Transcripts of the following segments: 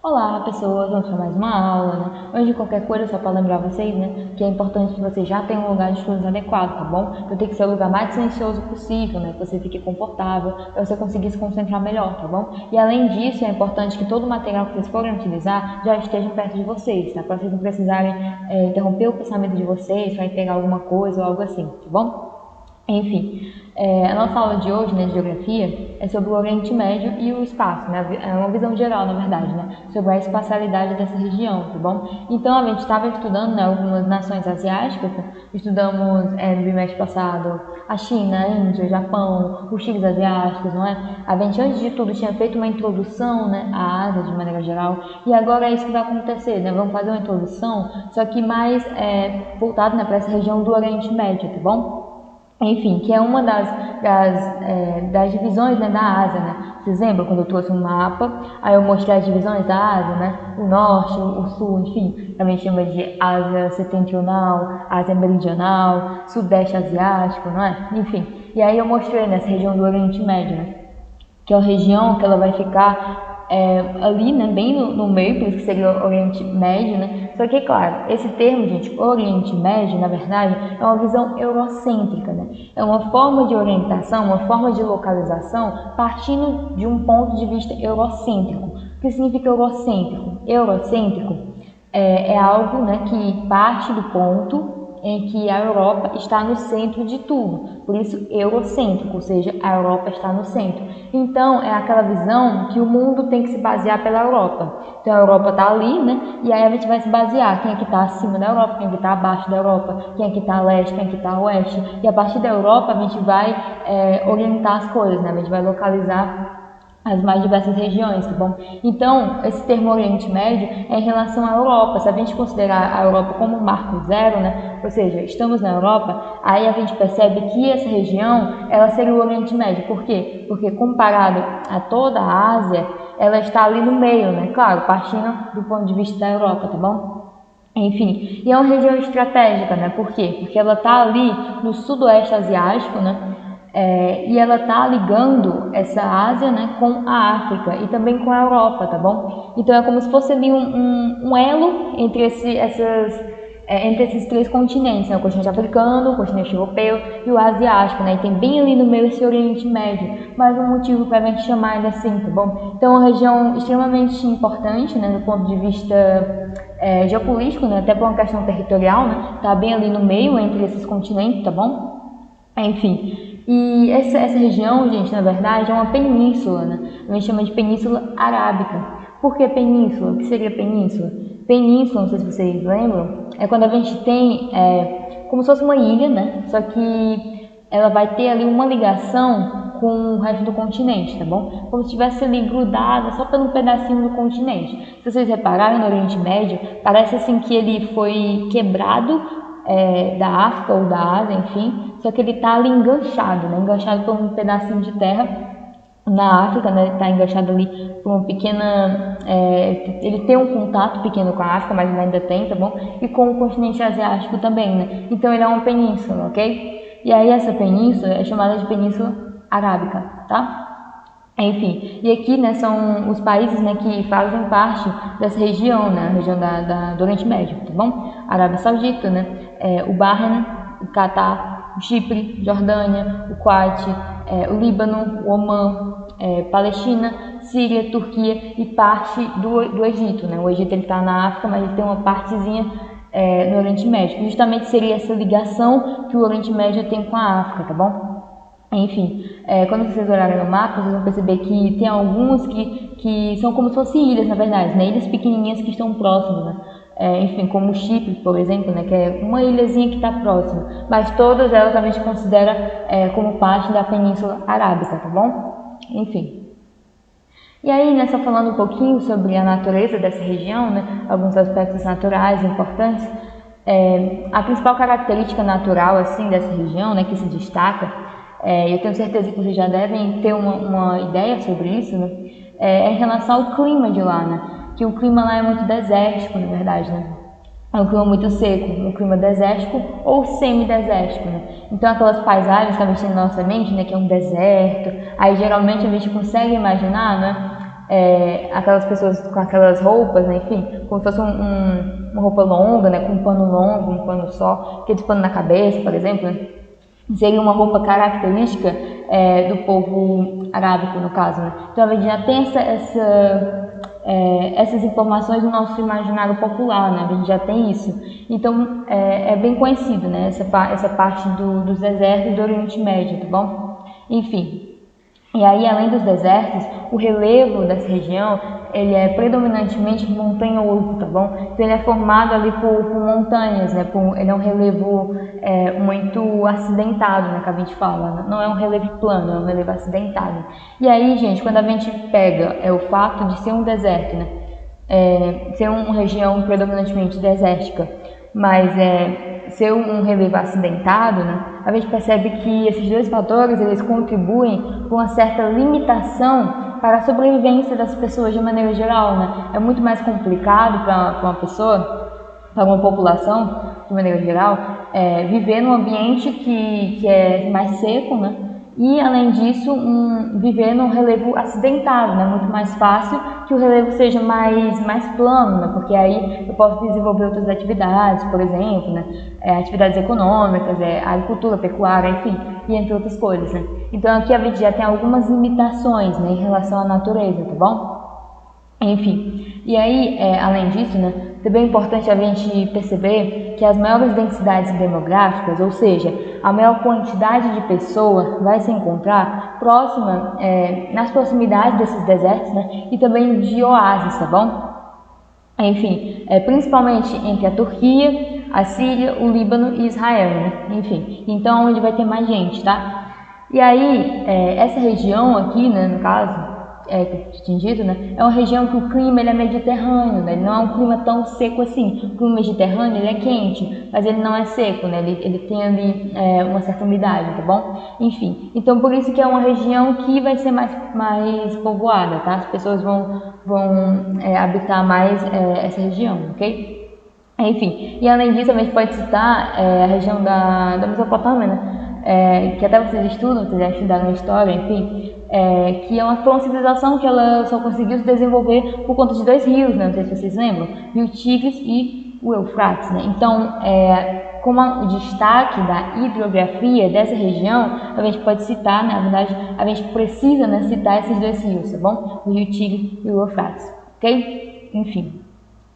Olá, pessoas, vamos para mais uma aula, né? Antes de qualquer coisa, só para lembrar vocês, né, que é importante que você já tenha um lugar de estudos adequado, tá bom? Então tem que ser o lugar mais silencioso possível, né, que você fique confortável, para você conseguir se concentrar melhor, tá bom? E além disso, é importante que todo o material que vocês forem utilizar já esteja perto de vocês, tá? Para vocês não precisarem interromper o pensamento de vocês para pegar alguma coisa ou algo assim, tá bom? Enfim, a nossa aula de hoje, né, de geografia, é sobre o Oriente Médio e o espaço, né? É uma visão geral, na verdade, né, sobre a espacialidade dessa região, tá bom? Então, a gente estava estudando, né, algumas nações asiáticas, né? Estudamos no bimestre passado a China, a Índia, o Japão, os tigres asiáticos, não é? A gente, antes de tudo, tinha feito uma introdução, né, à Ásia, de maneira geral, e agora é isso que vai acontecer, né? Vamos fazer uma introdução, só que mais voltada, né, para essa região do Oriente Médio, tá bom? Enfim, que é uma das divisões, né, da Ásia, né? Vocês lembram quando eu trouxe um mapa, aí eu mostrei as divisões da Ásia, né? O norte, o sul, enfim, também chama de Ásia setentrional, Ásia meridional, sudeste asiático, não é? Enfim, e aí eu mostrei nessa região do Oriente Médio, né? Que é uma região que ela vai ficar ali, né, bem no meio, por isso que seria o Oriente Médio, né? Só que, claro, esse termo, gente, Oriente Médio, na verdade, é uma visão eurocêntrica, né? É uma forma de orientação, uma forma de localização partindo de um ponto de vista eurocêntrico. O que significa eurocêntrico? Eurocêntrico é algo, né, que parte do ponto em que a Europa está no centro de tudo, por isso eurocêntrico, ou seja, a Europa está no centro. Então, é aquela visão que o mundo tem que se basear pela Europa. Então, a Europa está ali, né? E aí a gente vai se basear quem é que está acima da Europa, quem é que está abaixo da Europa, quem é que está a leste, quem é que está a oeste. E a partir da Europa a gente vai orientar as coisas, né? A gente vai localizar as mais diversas regiões, tá bom? Então, esse termo Oriente Médio é em relação à Europa. Se a gente considerar a Europa como um marco zero, né? Ou seja, estamos na Europa, aí a gente percebe que essa região, ela seria o Oriente Médio. Por quê? Porque comparado a toda a Ásia, ela está ali no meio, né? Claro, partindo do ponto de vista da Europa, tá bom? Enfim, e é uma região estratégica, né? Por quê? Porque ela está ali no sudoeste asiático, né? E ela está ligando essa Ásia, né, com a África e também com a Europa, tá bom? Então é como se fosse ali um elo entre esses três continentes, né? O continente africano, o continente europeu e o asiático, né? E tem bem ali no meio esse Oriente Médio, mais um motivo para a gente chamar ele assim, tá bom? Então é uma região extremamente importante, né, do ponto de vista geopolítico, né, até por uma questão territorial, né? Tá bem ali no meio entre esses continentes, tá bom? Enfim. E essa região, gente, na verdade, é uma península, né? A gente chama de Península Arábica. Por que península? O que seria península? Península, não sei se vocês lembram, é quando a gente tem como se fosse uma ilha, né? Só que ela vai ter ali uma ligação com o resto do continente, tá bom? Como se estivesse ali grudada só por um pedacinho do continente. Se vocês repararem no Oriente Médio, parece assim que ele foi quebrado da África ou da Ásia, enfim, só que ele está ali enganchado, né? Enganchado por um pedacinho de terra na África, né? Está enganchado ali por uma pequena... ele tem um contato pequeno com a África, mas ele ainda tem, tá bom? E com o continente asiático também, né? Então ele é uma península, ok? E aí essa península é chamada de Península Arábica, tá? Enfim, e aqui, né, são os países, né, que fazem parte dessa região, né, a região do Oriente Médio, tá bom? Arábia Saudita, né, o Bahrein, o Catar, o Chipre, Jordânia, o Kuwait, o Líbano, o Omã, Palestina, Síria, Turquia e parte do Egito, né? O Egito ele está na África, mas ele tem uma partezinha no Oriente Médio. Justamente seria essa ligação que o Oriente Médio tem com a África, tá bom? Enfim, quando vocês olharem no mapa, vocês vão perceber que tem alguns que são como se fossem ilhas, na verdade, né? Ilhas pequenininhas que estão próximas, né? Enfim, como o Chipre, por exemplo, né? Que é uma ilhazinha que está próxima, mas todas elas a gente considera como parte da Península Arábica, tá bom? Enfim. E aí, né, só falando um pouquinho sobre a natureza dessa região, né? Alguns aspectos naturais importantes. A principal característica natural, assim, dessa região, né, que se destaca, eu tenho certeza que vocês já devem ter uma ideia sobre isso, né? Em relação ao clima de lá, né? Que o clima lá é muito desértico, na verdade, né? É um clima muito seco, um clima desértico ou semidesértico, né? Então aquelas paisagens que a gente tem na nossa mente, né? Que é um deserto, aí geralmente a gente consegue imaginar, né? aquelas pessoas com aquelas roupas, né, enfim, como se fosse uma roupa longa, né, com um pano longo, um pano só, aquele pano na cabeça, por exemplo, né, seria uma roupa característica do povo arábico, no caso, né. Então a gente já tem essas informações no nosso imaginário popular, né, a gente já tem isso. Então é bem conhecido, né, essa parte dos desertos do Oriente Médio, tá bom? Enfim. E aí, além dos desertos, o relevo dessa região, ele é predominantemente montanhoso, tá bom? Então ele é formado ali por montanhas, né? Ele é um relevo muito acidentado, né? Que a gente fala, não é um relevo plano, é um relevo acidentado. E aí, gente, quando a gente pega o fato de ser um deserto, né? Ser uma região predominantemente desértica, mas ser um relevo acidentado, né, a gente percebe que esses dois fatores eles contribuem com uma certa limitação para a sobrevivência das pessoas de maneira geral, né? É muito mais complicado para uma pessoa, para uma população de maneira geral, viver num ambiente que é mais seco, né? E, além disso, viver num relevo acidentado, né? Muito mais fácil que o relevo seja mais plano, né? Porque aí eu posso desenvolver outras atividades, por exemplo, né? Atividades econômicas, agricultura, pecuária, enfim, e entre outras coisas, né? Então aqui a gente já tem algumas limitações, né, em relação à natureza, tá bom? Enfim, e aí, além disso, né, também é importante a gente perceber que as maiores densidades demográficas, ou seja, a maior quantidade de pessoas vai se encontrar próxima, nas proximidades desses desertos, né, e também de oásis, tá bom? Enfim, principalmente entre a Turquia, a Síria, o Líbano e Israel, né? Enfim, então onde vai ter mais gente, tá? E aí, essa região aqui, né, no caso, que eu tinha dito, né, é uma região que o clima ele é mediterrâneo, né, ele não é um clima tão seco assim. O clima mediterrâneo ele é quente, mas ele não é seco, né, ele tem ali uma certa umidade, tá bom? Enfim, então por isso que é uma região que vai ser mais povoada, tá? As pessoas vão habitar mais essa região, ok? Enfim, e além disso a gente pode citar a região da Mesopotâmia, né? Que até vocês estudam, vocês já estudaram história, enfim, que é uma civilização que ela só conseguiu se desenvolver por conta de dois rios, né? Não sei se vocês lembram, o Rio Tigres e o Eufrates, né? Então, como o destaque da hidrografia dessa região, a gente pode citar, né? Na verdade, a gente precisa, né, citar esses dois rios, tá bom? O Rio Tigre e o Eufrates, ok? Enfim.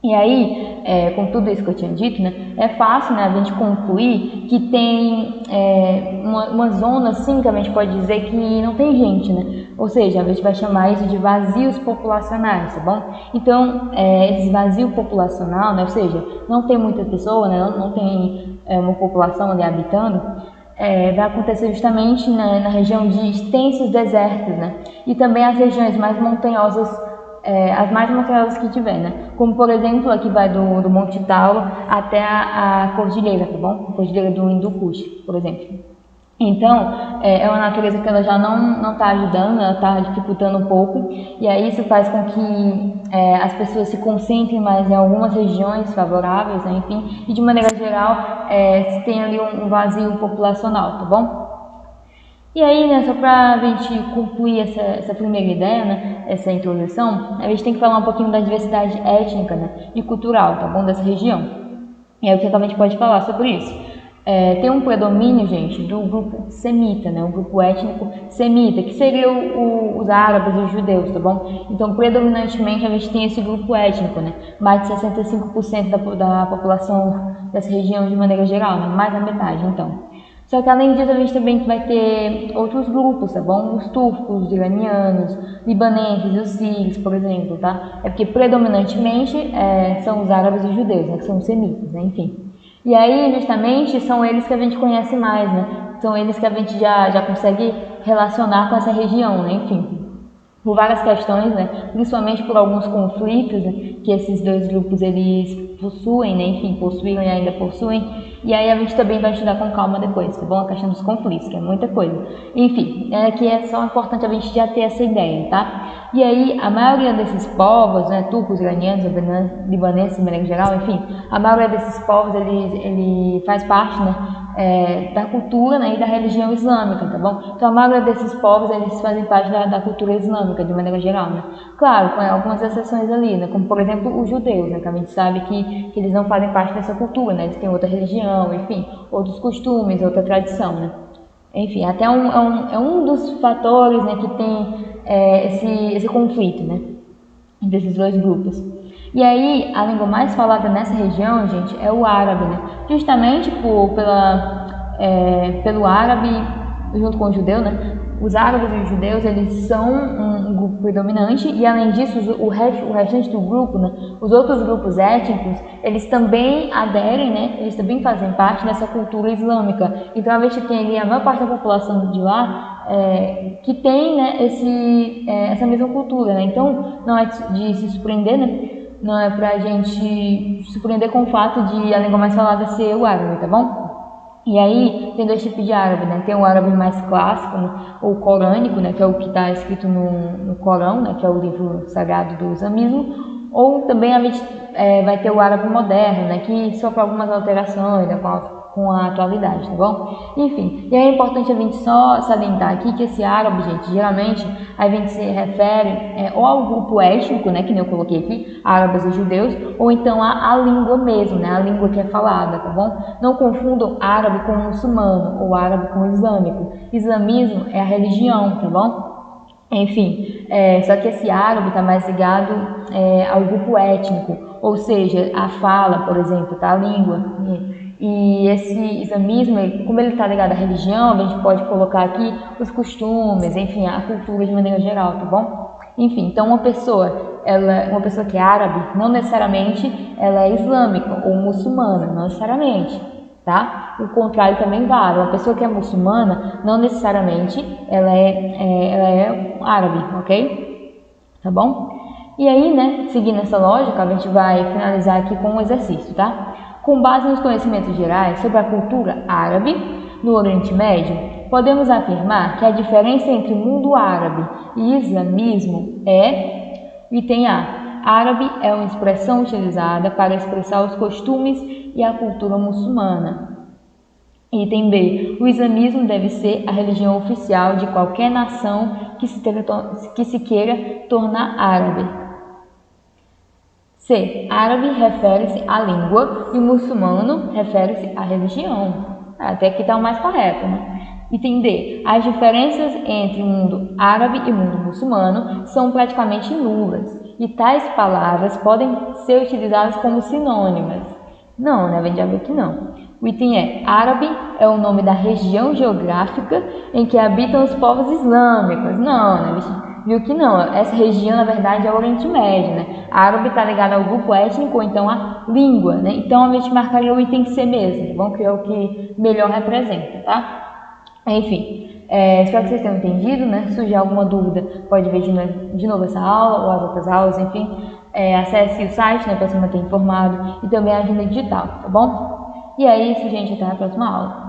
E aí, com tudo isso que eu tinha dito, né, é fácil, né, a gente concluir que tem uma zona assim que a gente pode dizer que não tem gente, né? Ou seja, a gente vai chamar isso de vazios populacionais, tá bom? Então, esse vazio populacional, né, ou seja, não tem muita pessoa, né, não tem uma população ali habitando, vai acontecer justamente, né, na região de extensos desertos, né? E também as regiões mais montanhosas, as mais montanhosas que tiver, né? Como, por exemplo, aqui vai do Monte Tauro até a cordilheira, tá bom? A cordilheira do Hindu Kush, por exemplo. Então, é uma natureza que ela já não está ajudando, ela está dificultando um pouco, e aí isso faz com que as pessoas se concentrem mais em algumas regiões favoráveis, né? Enfim, e de maneira geral, se tem ali um vazio populacional, tá bom? E aí, né, só para a gente concluir essa primeira ideia, né, essa introdução, a gente tem que falar um pouquinho da diversidade étnica, né, e cultural, tá bom, dessa região. E aí o que a gente pode falar sobre isso? Tem um predomínio, gente, do grupo semita, né, o grupo étnico semita, que seria os árabes e os judeus, tá bom? Então, predominantemente, a gente tem esse grupo étnico, né, mais de 65% da população dessa região de maneira geral, né, mais da metade, então. Só que além disso a gente também vai ter outros grupos, tá bom? Os turcos, os iranianos, libaneses, os sírios, por exemplo, tá? É porque predominantemente são os árabes e os judeus, né? Que são os semitas, né? Enfim. E aí justamente são eles que a gente conhece mais, né? São eles que a gente já consegue relacionar com essa região, né? Enfim. Por várias questões, né? Principalmente por alguns conflitos, né, que esses dois grupos eles possuem, né? Enfim, possuíram e ainda possuem. E aí a gente também vai estudar com calma depois, tá bom? A questão dos conflitos, que é muita coisa. Enfim, que é só importante a gente já ter essa ideia, tá? E aí, a maioria desses povos, né, turcos, iranianos, libaneses, de maneira geral, enfim, a maioria desses povos, ele faz parte, né, da cultura, né, e da religião islâmica, tá bom? Então, a maioria desses povos, eles fazem parte da cultura islâmica, de maneira geral, né? Claro, com algumas exceções ali, né, como, por exemplo, os judeus, né, que a gente sabe que eles não fazem parte dessa cultura, né, eles têm outra religião, enfim, outros costumes, outra tradição, né? Enfim, até é um dos fatores, né, que tem esse conflito, né, desses dois grupos. E aí, a língua mais falada nessa região, gente, é o árabe, né? Justamente pelo árabe, junto com o judeu, né? Os árabes e os judeus, eles são um grupo predominante e, além disso, o restante do grupo, né? Os outros grupos étnicos, eles também aderem, né? Eles também fazem parte dessa cultura islâmica. Então, a gente tem ali a maior parte da população de lá que tem, né, essa mesma cultura, né? Então, não é de se surpreender, né? Não é pra gente se surpreender com o fato de a língua mais falada ser o árabe, tá bom? E aí, tem dois tipos de árabe, né? Tem o árabe mais clássico, né? Ou corânico, né? Que é o que está escrito no Corão, né? Que é o livro sagrado do islamismo. Ou também a gente vai ter o árabe moderno, né? Que sofre algumas alterações, né? Com a atualidade, tá bom? Enfim, e é importante a gente só salientar aqui que esse árabe, gente, geralmente a gente se refere ou ao grupo étnico, né, que nem eu coloquei aqui, árabes e judeus, ou então a língua mesmo, né, a língua que é falada, tá bom? Não confundam árabe com muçulmano ou árabe com islâmico. Islamismo é a religião, tá bom? Enfim, só que esse árabe está mais ligado ao grupo étnico, ou seja, a fala, por exemplo, tá? A língua. E esse islamismo, como ele está ligado à religião, a gente pode colocar aqui os costumes, enfim, a cultura de maneira geral, tá bom? Enfim, então uma pessoa que é árabe, não necessariamente ela é islâmica ou muçulmana, não necessariamente, tá? O contrário também vale. Uma pessoa que é muçulmana, não necessariamente ela é árabe, ok? Tá bom? E aí, né, seguindo essa lógica, a gente vai finalizar aqui com um exercício, tá? Com base nos conhecimentos gerais sobre a cultura árabe no Oriente Médio, podemos afirmar que a diferença entre o mundo árabe e islamismo item A. Árabe é uma expressão utilizada para expressar os costumes e a cultura muçulmana. Item B. O islamismo deve ser a religião oficial de qualquer nação que se queira tornar árabe. C. Árabe refere-se à língua e muçulmano refere-se à religião. Até aqui está o mais correto, né? Item D. As diferenças entre o mundo árabe e o mundo muçulmano são praticamente nulas e tais palavras podem ser utilizadas como sinônimas. Não, né? Vem de ver que não. O item E. Árabe é o nome da região geográfica em que habitam os povos islâmicos. Não, né? Viu que não, essa região na verdade é o Oriente Médio, né? A árabe está ligada ao grupo étnico ou então à língua, né? Então a gente marcaria o item C mesmo, tá bom? Que é o que melhor representa, tá? Enfim, espero que vocês tenham entendido, né? Se surgir alguma dúvida, pode ver de novo essa aula ou as outras aulas, enfim. Acesse o site, né, para se manter informado e também a agenda digital, tá bom? E é isso, gente, até a próxima aula.